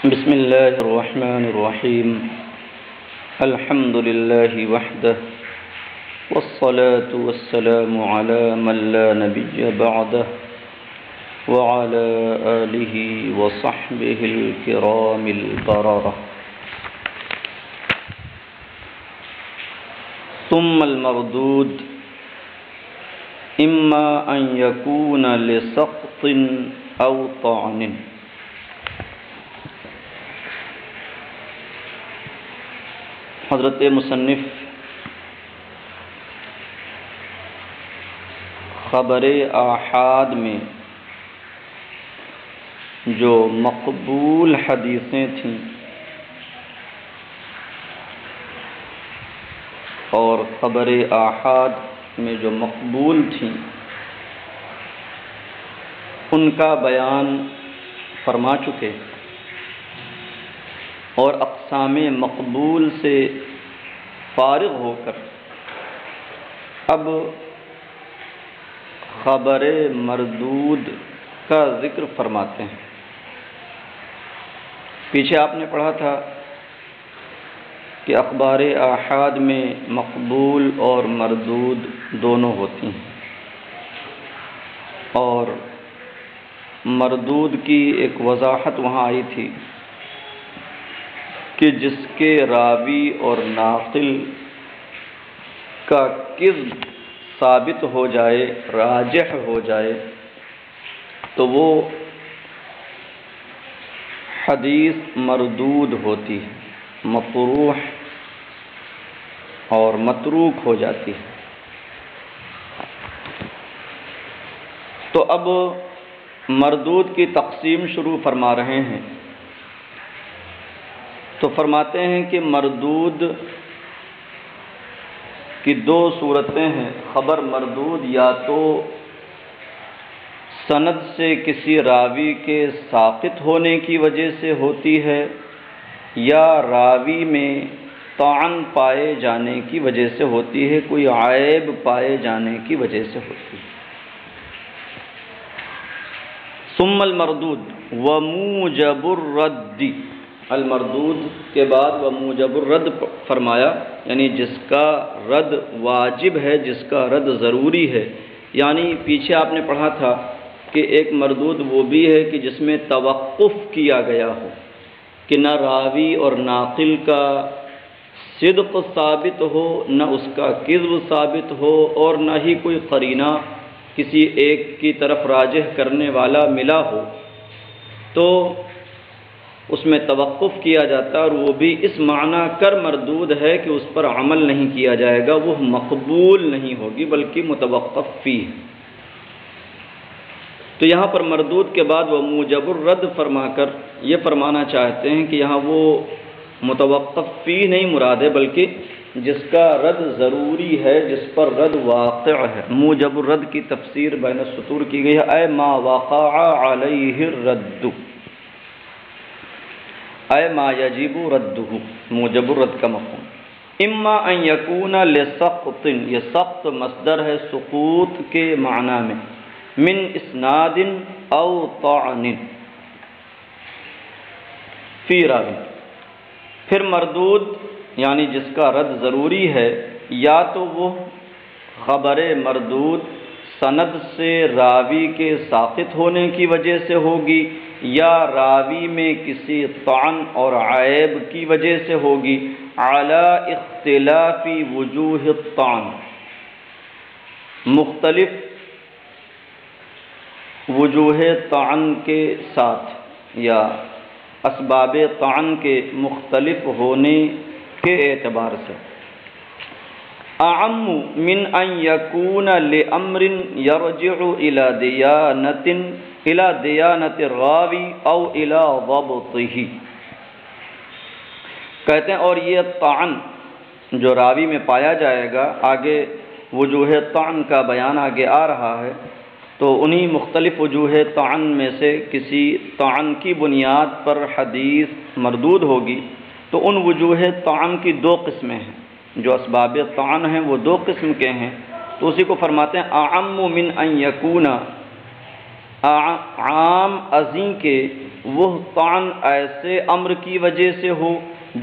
بسم الله الرحمن الرحيم. الحمد لله وحده والصلاة والسلام على من لا نبي بعده وعلى آله وصحبه الكرام البررة. ثم المردود إما أن يكون لسقط أو طعن. حضرت مصنف خبر آحاد میں جو مقبول حدیثیں تھیں اور خبر آحاد میں جو مقبول تھیں ان کا بیان فرما چکے اور اقسام مقبول سے فارغ ہو کر اب خبر مردود کا ذکر فرماتے ہیں. پیچھے آپ نے پڑھا تھا کہ اخبار آحاد میں مقبول اور مردود دونوں ہوتی ہیں اور مردود کی ایک وضاحت وہاں آئی تھی کہ جس کے راوی اور ناقل کا کذب ثابت ہو جائے، راجح ہو جائے، تو وہ حدیث مردود ہوتی ہے، مطروح اور متروک ہو جاتی ہے. تو اب مردود کی تقسیم شروع فرما رہے ہیں. تو فرماتے ہیں کہ مردود کی دو صورتیں ہیں. خبر مردود یا تو سند سے کسی راوی کے ساقط ہونے کی وجہ سے ہوتی ہے یا راوی میں طعن پائے جانے کی وجہ سے ہوتی ہے، کوئی عیب پائے جانے کی وجہ سے ہوتی ہے. ثم المردود وموجب الرد. المردود کے بعد وموجب الرد فرمایا، یعنی جس کا رد واجب ہے، جس کا رد ضروری ہے. یعنی پیچھے آپ نے پڑھا تھا کہ ایک مردود وہ بھی ہے کہ جس میں توقف کیا گیا ہو، کہ نہ راوی اور ناقل کا صدق ثابت ہو، نہ اس کا کذب ثابت ہو، اور نہ ہی کوئی قرینہ کسی ایک کی طرف راجح کرنے والا ملا ہو. تو اس میں توقف کیا جاتا ہے اور وہ بھی اس معنی کر مردود ہے کہ اس پر عمل نہیں کیا جائے گا، وہ مقبول نہیں ہوگی بلکہ متوقف فی. تو یہاں پر مردود کے بعد وہ موجب الرد فرما کر یہ فرمانا چاہتے ہیں کہ یہاں وہ متوقف فی نہیں مراد ہے بلکہ جس کا رد ضروری ہے، جس پر رد واقع ہے. موجب الرد کی تفسیر بین السطور کی گئی ہے، اے ما وقع علیہ الرد، اے ما یجب ردہ، موجب الرد کا مفہوم. اما ان یکون لسقط، یہ سقط مصدر ہے سقوط کے معنی میں، من اسناد او طعن فی راوی. پھر مردود یعنی جس کا رد ضروری ہے، یا تو وہ خبر مردود سند سے راوی کے ساقط ہونے کی وجہ سے ہوگی یا راوی میں کسی طعن اور عیب کی وجہ سے ہوگی، علی اختلاف وجوہ الطعن، مختلف وجوہ طعن کے ساتھ یا اسباب طعن کے مختلف ہونے کے اعتبار سے. اعم من ان یکون لامر یرجع الى دیانت الراوی او الى ضبطہ. کہتے ہیں اور یہ طعن جو راوی میں پایا جائے گا، آگے وجوہ طعن کا بیان آگے آ رہا ہے، تو انہی مختلف وجوہ طعن میں سے کسی طعن کی بنیاد پر حدیث مردود ہوگی. تو ان وجوہ طعن کی دو قسمیں ہیں، جو اسباب طعن ہیں وہ دو قسم کے ہیں. تو اسی کو فرماتے ہیں اعم من ان یکون عام ازیں کے وہ طعن ایسے امر کی وجہ سے ہو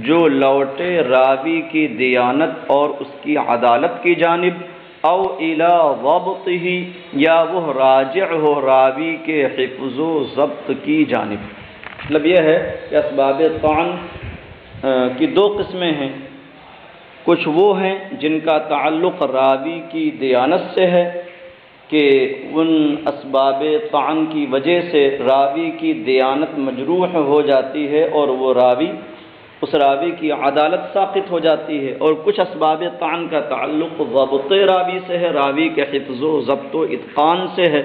جو لوٹے راوی کی دیانت اور اس کی عدالت کی جانب، او الی ضبطہ یا وہ راجع ہو راوی کے حفظ و ضبط کی جانب۔ مطلب یہ ہے کہ اسباب طعن کی دو قسمیں ہیں، کچھ وہ ہیں جن کا تعلق راوی کی دیانت سے ہے کہ ان اسباب طعن کی وجہ سے راوی کی دیانت مجروح ہو جاتی ہے اور وہ راوی اس راوی کی عدالت ساقط ہو جاتی ہے، اور کچھ اسباب طعن کا تعلق ضبط راوی سے ہے، راوی کے حفظ و ضبط و اتقان سے ہے،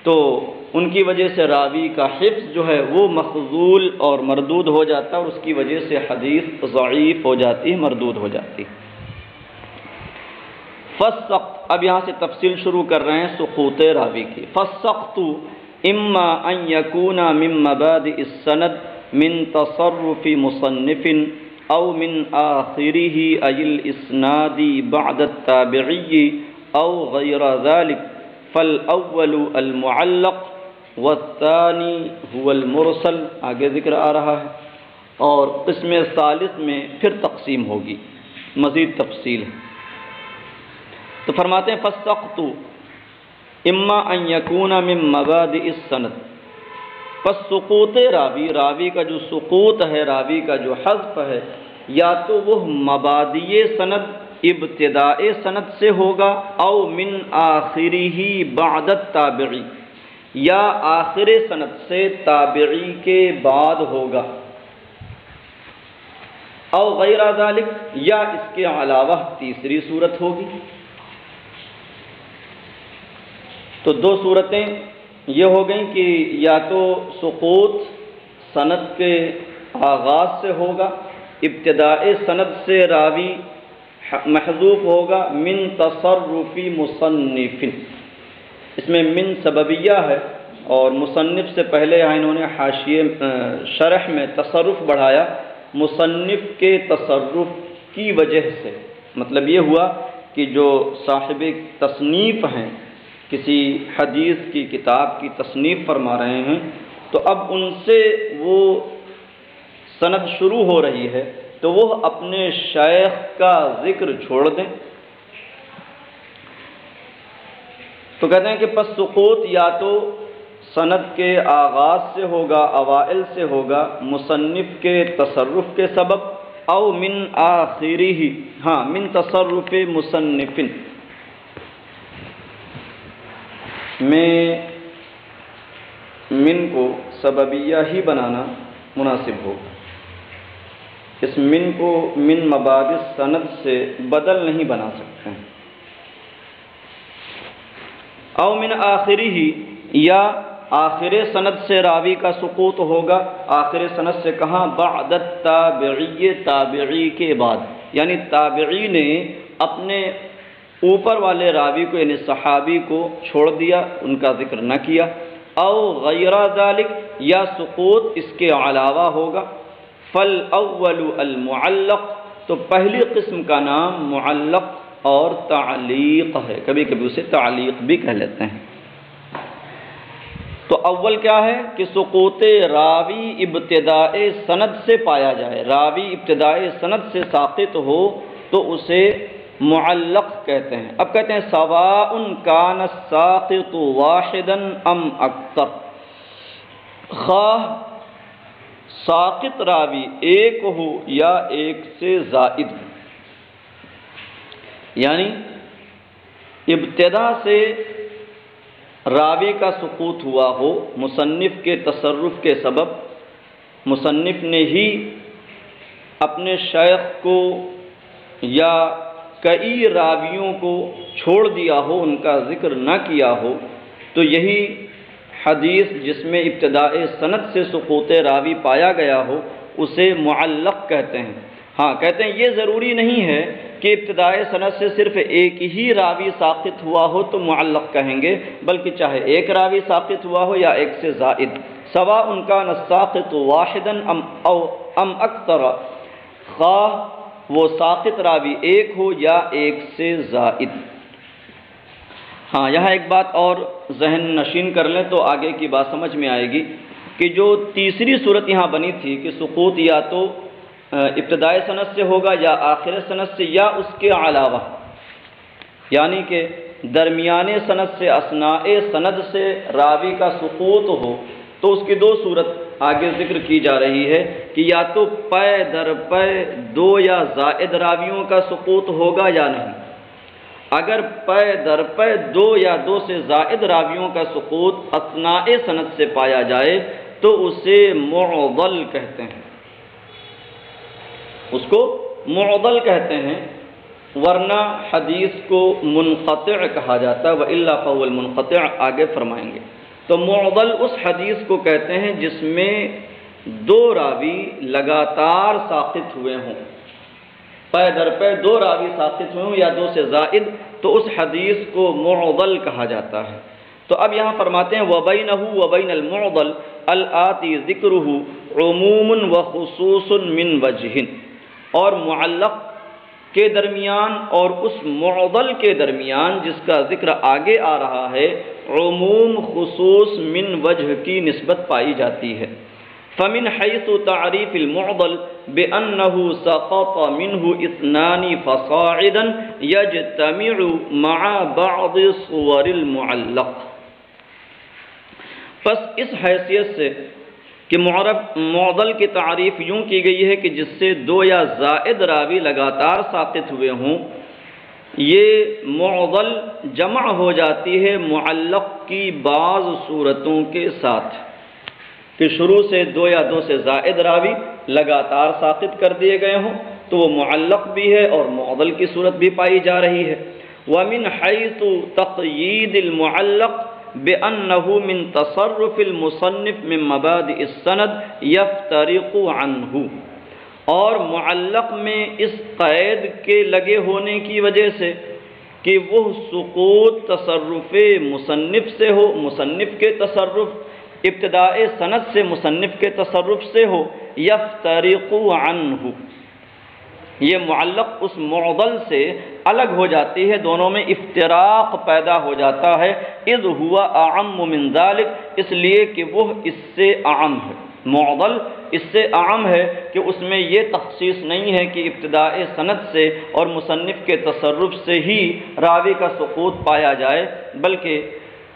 تو ان کی وجہ سے راوی کا حفظ جو ہے وہ مخذول اور مردود ہو جاتا ہے، اور اس کی وجہ سے حدیث ضعیف ہو جاتی ہے، مردود ہو جاتی ہے۔ فالسقط، اب یہاں سے تفصیل شروع کر رہے ہیں سقوط راوی کی۔ فالسقط اما ان یکون من مبادئ السند من تصرف مصنف او من آخره ای الاسناد بعد التابعی او غیر ذلك فالاول المعلق والثانی هو المرسل، آگے ذکر آ رہا ہے، اور قسم ثالث میں پھر تقسیم ہوگی، مزید تفصیل ہے۔ تو فرماتے ہیں فالسقط اما ان یکون من مبادئ السند، پس سقوط راوی، راوی کا جو سقوط ہے، راوی کا جو حذف ہے، یا تو وہ مبادئ سند، ابتداء سند سے ہوگا، او من آخرہ بعد التابعی، یا آخر سند سے تابعی کے بعد ہوگا، او غیر ذالک، یا اس کے علاوہ تیسری صورت ہوگی۔ تو دو صورتیں یہ ہو گئیں کہ یا تو سقوط سند کے آغاز سے ہوگا، ابتداء سند سے راوی محذوف ہوگا، من تصرف مصنف، اس میں من سببیہ ہے، اور مصنف سے پہلے یہاں انہوں نے حاشیے شرح میں تصرف بڑھایا، مصنف کے تصرف کی وجہ سے، مطلب یہ ہوا کہ جو صاحب تصنیف ہیں، کسی حدیث کی کتاب کی تصنیف فرما رہے ہیں، تو اب ان سے وہ سند شروع ہو رہی ہے، تو وہ اپنے شیخ کا ذکر چھوڑ دیں۔ تو کہتے ہیں کہ پس سقوط یا تو سند کے آغاز سے ہوگا، اوائل سے ہوگا، مصنف کے تصرف کے سبب، او من آخرہ، من تصرف مصنف، میں من کو سببیہ ہی بنانا مناسب ہوگا، اس من کو من مبادئ سند سے بدل نہیں بنا سکتے ہیں۔ او من آخرہ، یا آخر سند سے راوی کا سقوط ہوگا، آخر سند سے کہاں؟ بعد التابعی، تابعی کے بعد، یعنی تابعی نے اپنے اوپر والے راوی کو یعنی صحابی کو چھوڑ دیا، ان کا ذکر نہ کیا، او غیر ذالک، یا سقوط اس کے علاوہ ہوگا، فالاول المعلق، تو پہلی قسم کا نام معلق اور تعلیق ہے، کبھی کبھی اسے تعلیق بھی کہہ لیتے ہیں۔ تو اول کیا ہے کہ سقوط راوی ابتداء سند سے پایا جائے، راوی ابتداء سند سے ساقط ہو تو اسے معلق کہتے ہیں۔ اب کہتے ہیں سواء کان الساقط واحدا ام اکثر، خواہ ساقط راوی ایک ہو یا ایک سے زائد ہو، یعنی ابتدا سے راوی کا سقوط ہوا ہو، مصنف کے تصرف کے سبب، مصنف نے ہی اپنے شیخ کو یا کئی راویوں کو چھوڑ دیا ہو، ان کا ذکر نہ کیا ہو، تو یہی حدیث جس میں ابتداء سند سے سقوط راوی پایا گیا ہو اسے معلق کہتے ہیں۔ ہاں کہتے ہیں یہ ضروری نہیں ہے کہ ابتداء سند سے صرف ایک ہی راوی ساقط ہوا ہو تو معلق کہیں گے، بلکہ چاہے ایک راوی ساقط ہوا ہو یا ایک سے زائد، سواء کان الساقط واحدا ام اکثر، خواہ وہ ساقط راوی ایک ہو یا ایک سے زائد۔ ہاں، یہاں ایک بات اور ذہن نشین کر لیں تو آگے کی بات سمجھ میں آئے گی کہ جو تیسری صورت یہاں بنی تھی کہ سقوط یا تو ابتدائی سند سے ہوگا یا آخر سند سے یا اس کے علاوہ، یعنی کہ درمیانے سند سے اثناء سند سے راوی کا سقوط ہو، تو اس کی دو صورت آگے ذکر کی جا رہی ہے کہ یا تو پے در پے دو یا زائد راویوں کا سقوط ہوگا یا نہیں۔ اگر پے در پے دو یا دو سے زائد راویوں کا سقوط اثناء سند سے پایا جائے تو اسے معضل کہتے ہیں، اس کو معضل کہتے ہیں، ورنہ حدیث کو منقطع کہا جاتا ہے، وَإِلَّا فَهُوَ الْمُنْقَطِعُ آگے فرمائیں گے۔ تو معضل اس حدیث کو کہتے ہیں جس میں دو راوی لگاتار ساقط ہوئے ہوں، پے در پے دو راوی ساقط ہوئے ہوں یا دو سے زائد، تو اس حدیث کو معضل کہا جاتا ہے۔ تو اب یہاں فرماتے ہیں وَبَيْنَهُ وَبَيْنَ الْمُعْضَلِ الْآتِي ذِكْرُهُ عُمُومٌ وَخُصُوصٌ مِّن وَجْهٍ، اور معلق کے درمیان اور اس معضل کے درمیان جس کا ذکر آگے آ رہا ہے، عموم خصوص من وجہ کی نسبت پائی جاتی ہے۔ فمن حیث تعریف المعضل بأنه سقط منه اثنان فصاعدا يجتمع مع بعض صور المعلق، پس اس حیثیت سے کہ معضل کی تعریف یوں کی گئی ہے کہ جس سے دو یا زائد راوی لگاتار ساقط ہوئے ہوں، یہ معضل جمع ہو جاتی ہے معلق کی بعض صورتوں کے ساتھ کہ شروع سے دو یا دو سے زائد راوی لگاتار ساقط کر دیے گئے ہوں تو وہ معلق بھی ہے اور معضل کی صورت بھی پائی جا رہی ہے۔ وَمِنْ حَيْثُ تَقْيِيدِ الْمُعَلَّقِ بِأَنَّهُ مِنْ تَصَرُّفِ الْمُصَنِّفِ مِنْ مَبَادِئِ السَّنَدِ يَفْتَرِقُ عَنْهُ، اور معلق میں اس قید کے لگے ہونے کی وجہ سے کہ وہ سقوط تصرف مصنف سے ہو، مصنف کے تصرف ابتداء سند سے مصنف کے تصرف سے ہو، یفترق عنہ، یہ معلق اس معضل سے الگ ہو جاتی ہے، دونوں میں افتراق پیدا ہو جاتا ہے، اذ ہوا اعم من ذلک، اس لیے کہ وہ اس سے اعم ہے، معضل اس سے اعم ہے کہ اس میں یہ تخصیص نہیں ہے کہ ابتداء سند سے اور مصنف کے تصرف سے ہی راوی کا سقوط پایا جائے، بلکہ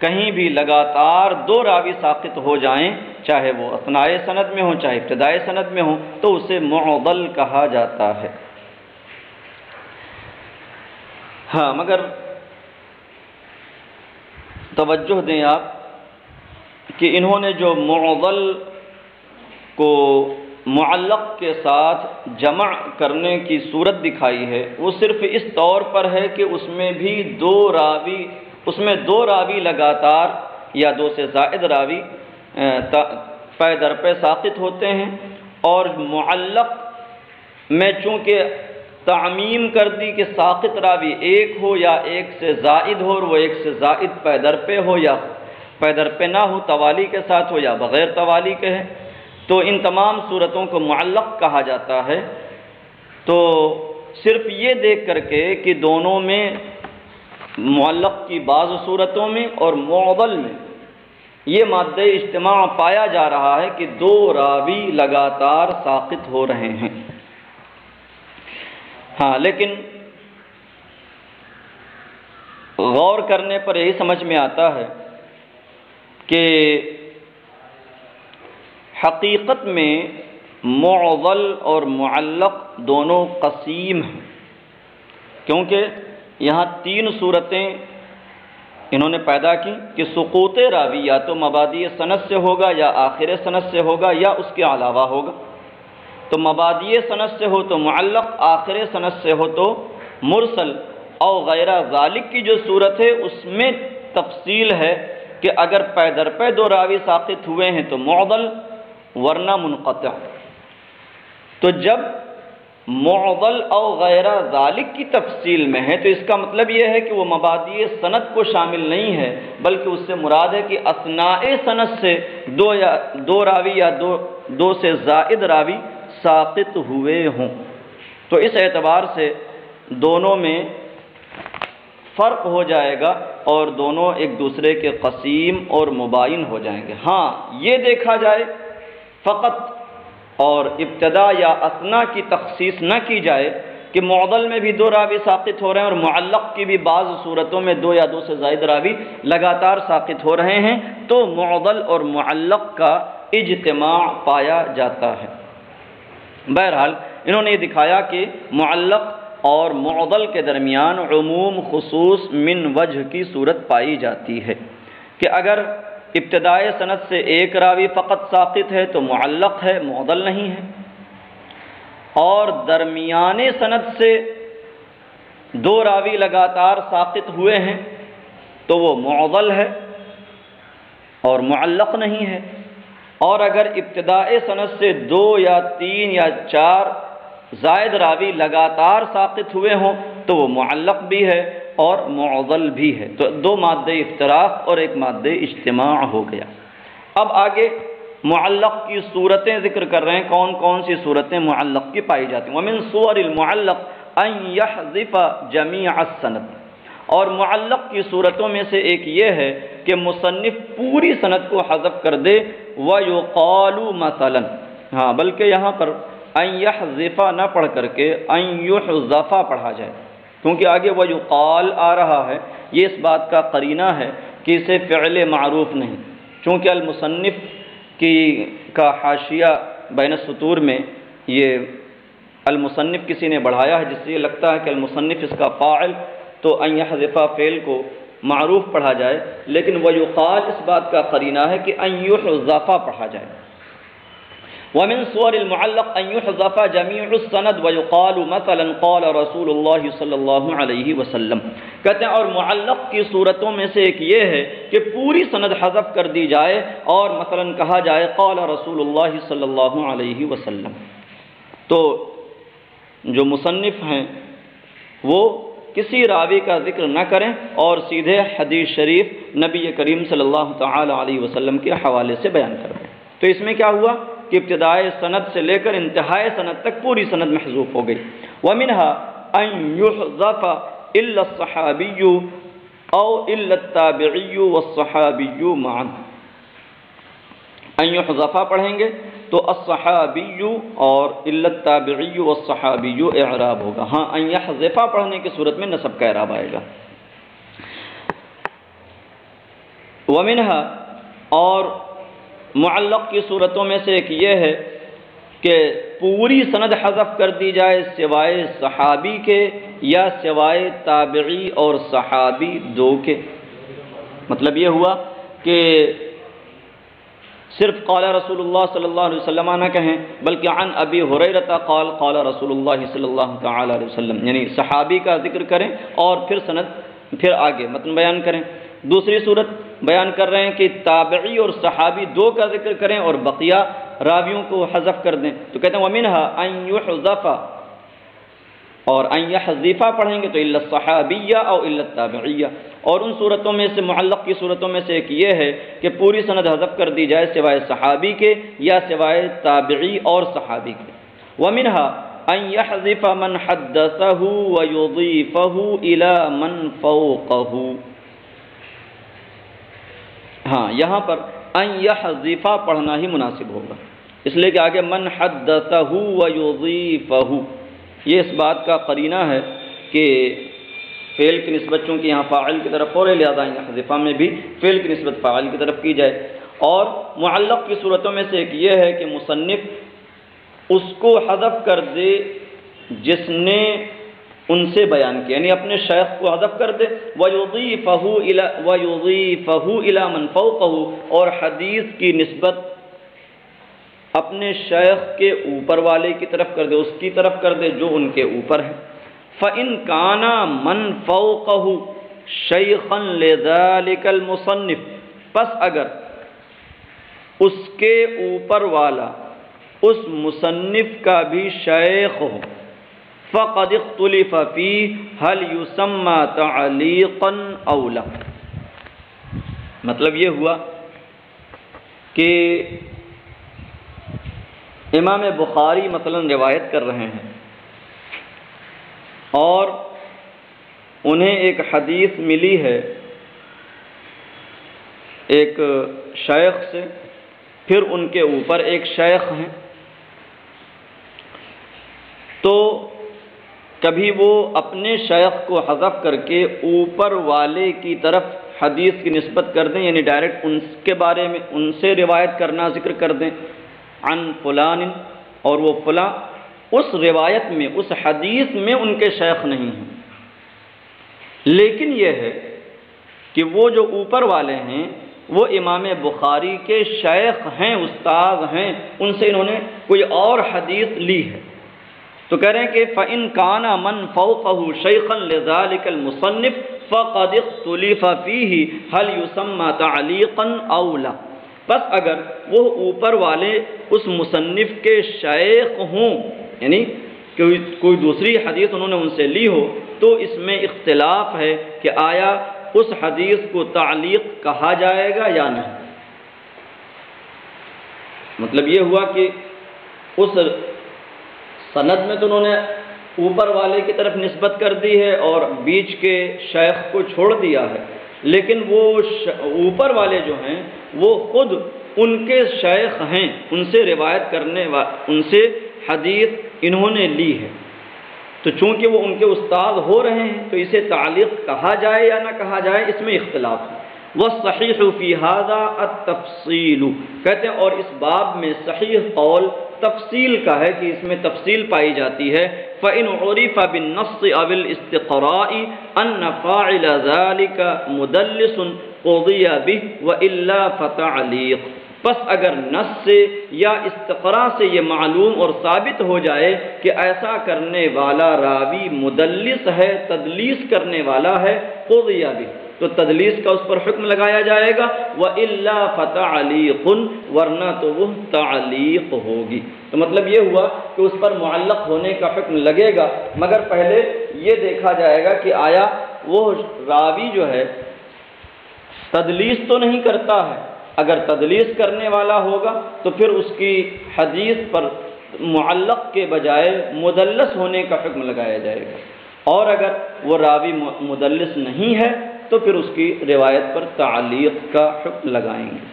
کہیں بھی لگاتار دو راوی ساقط ہو جائیں، چاہے وہ اثناء سند میں ہوں چاہے ابتدائی سند میں ہوں، تو اسے معضل کہا جاتا ہے۔ ہاں، مگر توجہ دیں آپ کہ انہوں نے جو معضل کو معلق کے ساتھ جمع کرنے کی صورت دکھائی ہے وہ صرف اس طور پر ہے کہ اس میں بھی دو راوی لگاتار یا دو سے زائد راوی پے در پے ساقط ہوتے ہیں، اور معلق میں چونکہ تعمیم کر دی کہ ساقط راوی ایک ہو یا ایک سے زائد ہو، اور وہ ایک سے زائد پے در پے ہو یا پے در پے نہ ہو، توالی کے ساتھ ہو یا بغیر توالی کے ہے، تو ان تمام صورتوں کو معلق کہا جاتا ہے۔ تو صرف یہ دیکھ کر کے کہ دونوں میں معلق کی بعض صورتوں میں اور معضل میں یہ مادہ اجتماع پایا جا رہا ہے کہ دو راوی لگاتار ساقط ہو رہے ہیں۔ ہاں، لیکن غور کرنے پر یہی سمجھ میں آتا ہے کہ حقیقت میں معضل اور معلق دونوں قسیم ہیں، کیونکہ یہاں تین صورتیں انہوں نے پیدا کی کہ سقوط راوی یا تو مبادئ سند سے ہوگا یا آخر سند سے ہوگا یا اس کے علاوہ ہوگا۔ تو مبادئ سند سے ہو تو معلق، آخر سند سے ہو تو مرسل، اور غیر ذالک کی جو صورت ہے اس میں تفصیل ہے کہ اگر پے در پے دو راوی ساقط ہوئے ہیں تو معضل، ورنہ منقطع۔ تو جب معضل او غیر ذالک کی تفصیل میں ہے تو اس کا مطلب یہ ہے کہ وہ مبادئ سند کو شامل نہیں ہے، بلکہ اس سے مراد ہے کہ اثناء سند سے دو راوی یا دو سے زائد راوی ساقط ہوئے ہوں۔ تو اس اعتبار سے دونوں میں فرق ہو جائے گا اور دونوں ایک دوسرے کے قسیم اور مباین ہو جائیں گے۔ ہاں یہ دیکھا جائے فقط اور ابتدا یا اثنا کی تخصیص نہ کی جائے کہ معضل میں بھی دو راوی ساقط ہو رہے ہیں اور معلق کی بھی بعض صورتوں میں دو یا دو سے زائد راوی لگاتار ساقط ہو رہے ہیں، تو معضل اور معلق کا اجتماع پایا جاتا ہے۔ بہرحال انہوں نے یہ دکھایا کہ معلق اور معضل کے درمیان عموم خصوص من وجہ کی صورت پائی جاتی ہے کہ اگر ابتدائے سند سے ایک راوی فقط ساقط ہے تو معلق ہے، معضل نہیں ہے، اور درمیانے سند سے دو راوی لگاتار ساقط ہوئے ہیں تو وہ معضل ہے اور معلق نہیں ہے، اور اگر ابتدائے سند سے دو یا تین یا چار زائد راوی لگاتار ساقط ہوئے ہوں تو وہ معلق بھی ہے اور معضل بھی ہے۔ تو دو مادے افتراق اور ایک مادے اجتماع ہو گیا۔ اب آگے معلق کی صورتیں ذکر کر رہے ہیں، کون کون سی صورتیں معلق کی پائی جاتی ہیں۔ وَمِن صُوَرِ الْمُعَلَّقِ أَن يَحْذِفَ جَمِيعَ السَّنَدِ، اور معلق کی صورتوں میں سے ایک یہ ہے کہ مصنف پوری سند کو حذف کر دے، وَيُقَالُ مَثَلًا، ہاں بلکہ یہاں پر أَن يَحْذِفَ نہ پڑھ کر کے أَن يُحْذَفَ پڑھا جائے، کیونکہ آگے وَيُقَال آ رہا ہے، یہ اس بات کا قرینہ ہے کہ اسے فعل معروف نہیں، چونکہ المصنف کا حاشیہ بین السطور میں یہ المصنف کسی نے بڑھایا ہے، جس سے یہ لگتا ہے کہ المصنف اس کا فاعل، تو ان یحذف فعل کو معروف پڑھا جائے، لیکن ویقال اس بات کا قرینہ ہے کہ ان یحذف پڑھا جائے۔ ومن صور المعلق ان یحذف جميع السند ويقال مثلا قال رسول اللہ صلی اللہ علیہ وسلم، کہتے ہیں اور معلق کی صورتوں میں سے ایک یہ ہے کہ پوری سند حذف کر دی جائے اور مثلا کہا جائے قال رسول اللہ صلی اللہ علیہ وسلم۔ تو جو مصنف ہیں وہ کسی راوی کا ذکر نہ کریں اور سیدھے حدیث شریف نبی کریم صلی اللہ تعالی علیہ وسلم کے حوالے سے بیان کر دیں۔ تو اس میں کیا ہوا کہ ابتدائے سند سے لے کر انتہائی سند تک پوری سند محذوف ہو گئی۔ وَمِنْهَا أَن يُحْذَفَ إِلَّا الصَّحَابِيُّ أَوْ إِلَّا التَّابِعِيُّ وَالصَّحَابِيُّ مَعًا، ان يحذف پڑھیں گے تو الصحابی اور إِلَّا التَّابِعِيُّ وَالصَّحَابِيُّ اعراب ہوگا، ہاں ان يحذف پڑھنے کی صورت میں نصب کا اعراب آئے گا۔ وَمِنْهَا، اور معلق کی صورتوں میں سے ایک یہ ہے کہ پوری سند حذف کر دی جائے سوائے صحابی کے یا سوائے تابعی اور صحابی دو کے۔ مطلب یہ ہوا کہ صرف قال رسول اللہ صلی اللہ علیہ وسلم نہ کہیں بلکہ عن ابی ہریرہ قال قال رسول اللہ صلی اللہ تعالی علیہ وسلم، یعنی صحابی کا ذکر کریں اور پھر آگے متن بیان کریں۔ دوسری صورت بیان کر رہے ہیں کہ تابعی اور صحابی دو کا ذکر کریں اور بقیہ راویوں کو حذف کر دیں، تو کہتے ہیں وَمِنْهَا أَن يُحْذَفَ، اور ان يحذف پڑھیں گے تو إِلَّا الصَّحَابِيَّ أَوْ إِلَّا التَّابِعِيَّ، اور ان صورتوں میں سے معلق کی صورتوں میں سے ایک یہ ہے کہ پوری سند حذف کر دی جائے سوائے صحابی کے یا سوائے تابعی اور صحابی کے۔ وَمِنْهَا أَن يَحْذِفَ مَنْ حَدَّثَهُ وَيُضِيفَهُ إِلَى مَنْ فَوْقَهُ، ہاں یہاں پر ان یحذف پڑھنا ہی مناسب ہوگا، اس لیے کہ آگے من حدثہ ویضیفہ، یہ اس بات کا قرینہ ہے کہ فعل کی نسبت چونکہ یہاں فاعل کی طرف ہو رہے، لہذا ان یحذف میں بھی فعل کی نسبت فاعل کی طرف کی جائے۔ اور معلق کی صورتوں میں سے ایک یہ ہے کہ مصنف اس کو حذف کر دے جس نے ان سے بیان کیا، یعنی اپنے شیخ کو حذف کر دے، وَيُضِيفَهُ إِلَى مَنْ فَوْقَهُ، اور حدیث کی نسبت اپنے شیخ کے اوپر والے کی طرف کر دے، اس کی طرف کر دے جو ان کے اوپر ہے۔ فَإِنْ كَانَ مَنْ فَوْقَهُ شَيْخًا لِذَلِكَ الْمُصَنِّفِ، پس اگر اس کے اوپر والا اس مصنف کا بھی شیخ ہو، فَقَدْ اخْتُلِفَ فِيهِ هَلْ يُسَمَّى تَعْلِيقًا أَوْ لَا، مطلب یہ ہوا کہ امام بخاری مثلا روایت کر رہے ہیں اور انہیں ایک حدیث ملی ہے ایک شیخ سے، پھر ان کے اوپر ایک شیخ ہیں، تو کبھی وہ اپنے شیخ کو حذف کر کے اوپر والے کی طرف حدیث کی نسبت کر دیں، یعنی ڈائریکٹ ان کے بارے میں ان سے روایت کرنا ذکر کر دیں، عن فلان، اور وہ فلاں اس روایت میں اس حدیث میں ان کے شیخ نہیں ہیں، لیکن یہ ہے کہ وہ جو اوپر والے ہیں وہ امام بخاری کے شیخ ہیں، استاد ہیں، ان سے انہوں نے کوئی اور حدیث لی ہے، تو کہہ رہے ہیں کہ فَإِن كَانَ مَنْ فَوْقَهُ شَيْخًا لِذَلِكَ الْمُصَنِّفِ فَقَدِ اخْتُلِفَ فِيهِ هَلْ يُسَمَّى تَعْلِيقًا أَوْ لَا، بس اگر وہ اوپر والے اس مصنف کے شیخ ہوں، یعنی کوئی دوسری حدیث انہوں نے ان سے لی ہو، تو اس میں اختلاف ہے کہ آیا اس حدیث کو تعلیق کہا جائے گا یا نہیں۔ مطلب یہ ہوا کہ اس سند میں تو انہوں نے اوپر والے کی طرف نسبت کر دی ہے اور بیچ کے شیخ کو چھوڑ دیا ہے، لیکن وہ اوپر والے جو ہیں وہ خود ان کے شیخ ہیں، ان سے روایت کرنے ان سے حدیث انہوں نے لی ہے، تو چونکہ وہ ان کے استاد ہو رہے ہیں تو اسے تعلیق کہا جائے یا نہ کہا جائے اس میں اختلاف ہے۔ وَالصَّحِيحُ فِي هَذَا التَّفْصِيلُ، کہتے ہیں اور اس باب میں صحیح قول تفصیل کا ہے کہ اس میں تفصیل پائی جاتی ہے۔ فَإِنْ عُرِفَ بِالنَّصِّ أَوِ الْإِسْتِقْرَاءِ أَنَّ فَاعِلَ ذَلِكَ مُدَلِّسٌ قُضِيَ بِهِ وَإِلَّا فَتَعْلِيقٌ، پس اگر نص سے یا استقراء سے یہ معلوم اور ثابت ہو جائے کہ ایسا کرنے والا راوی مدلس ہے، تدلیس کرنے والا ہے، قُضِيَ بِهِ، تو تدلیس کا اس پر حکم لگایا جائے گا، وَإِلَّا فَتَعْلِيقٌ، ورنہ تو وہ تعلیق ہوگی۔ تو مطلب یہ ہوا کہ اس پر معلق ہونے کا حکم لگے گا، مگر پہلے یہ دیکھا جائے گا کہ آیا وہ راوی جو ہے تدلیس تو نہیں کرتا ہے، اگر تدلیس کرنے والا ہوگا تو پھر اس کی حدیث پر معلق کے بجائے مدلس ہونے کا حکم لگایا جائے گا، اور اگر وہ راوی مدلس نہیں ہے تو پھر اس کی روایت پر تعلیق کا حکم لگائیں گے۔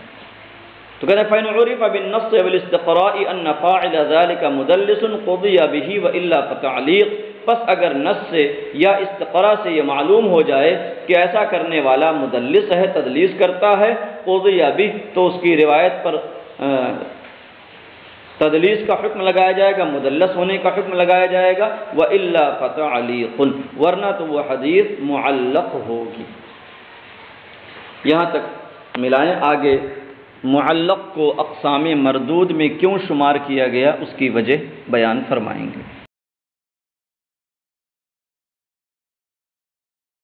تو کہتے ہیں فَإِنْ عُرِفَ بِالنَّصِّ وَالِاسْتِقْرَاءِ أَنَّ فَاعِلَ ذَلِكَ مُدَلِّسٌ قُضِيَ بِهِ وَإِلَّا فَتَعْلِيقٌ، پس اگر نص سے یا استقراء سے یہ معلوم ہو جائے کہ ایسا کرنے والا مدلس ہے، تدلیس کرتا ہے، قُضِيَ بِهِ، تو اس کی روایت پر تدلیس کا حکم لگایا جائے گا، مدلس ہونے کا حکم لگایا جائے گا، وَإِلَّا فَتَعْلِيقٌ، ورنہ تو وہ حدیث معلق ہوگی۔ یہاں تک ملائیں، آگے معلق کو اقسام مردود میں کیوں شمار کیا گیا اس کی وجہ بیان فرمائیں گے۔